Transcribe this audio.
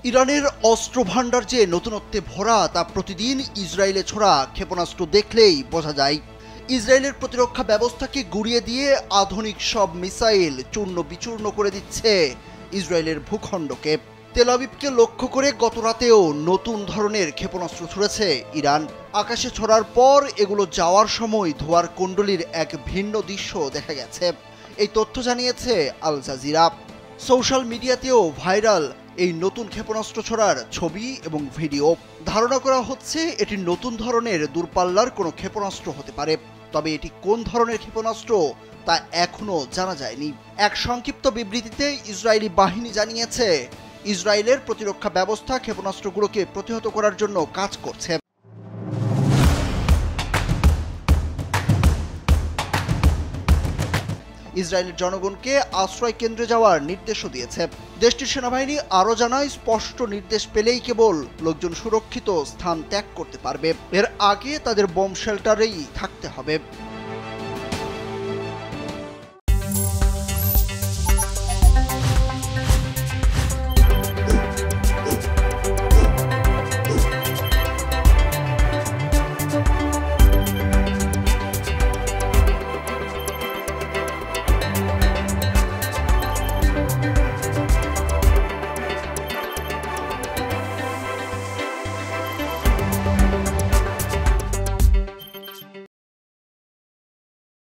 ইরানের অস্ত্র ভাণ্ডার যে নতুনত্বে ভরা তা প্রতিদিন ইসরায়েলে ছোড়া ক্ষেপণাস্ত্র দেখলেই বোঝা যায়। ইসরায়েলের প্রতিরক্ষা ব্যবস্থাকে গুঁড়িয়ে দিয়ে আধুনিক সব মিসাইল চূর্ণ বিচূর্ণ করে দিচ্ছে ইসরায়েলের ভূখণ্ডকে। তেল আবিবকে লক্ষ্য করে গত রাতেও নতুন ধরনের ক্ষেপণাস্ত্র ছুড়েছে ইরান। আকাশে ছড়ার পর এগুলো যাওয়ার সময় ধোঁয়ার কুণ্ডলীর এক ভিন্ন দৃশ্য দেখা গেছে। এই তথ্য জানিয়েছে আল জাজিরা। সোশ্যাল মিডিয়াতেও ভাইরাল এই নতুন ক্ষেপণাস্ত্র ছোড়ার ছবি এবং ভিডিও। ধারণা করা হচ্ছে এটি নতুন ধরনের দূরপাল্লার কোনো ক্ষেপণাস্ত্র হতে পারে, তবে এটি কোন ধরনের ক্ষেপণাস্ত্র তা এখনও জানা যায়নি। এক সংক্ষিপ্ত বিবৃতিতে ইসরায়েলি বাহিনী জানিয়েছে, ইসরায়েলের প্রতিরক্ষা ব্যবস্থা ক্ষেপণাস্ত্রগুলোকে প্রতিহত করার জন্য কাজ করছে। ইসরায়েলের জনগণকে আশ্রয় কেন্দ্রে যাওয়ার নির্দেশও দিয়েছে। দেশটির সেনাবাহিনী আরও জানায়, স্পষ্ট নির্দেশ পেলেই কেবল লোকজন সুরক্ষিত স্থান ত্যাগ করতে পারবে। এর আগে তাদের বোম শেল্টারেই থাকতে হবে।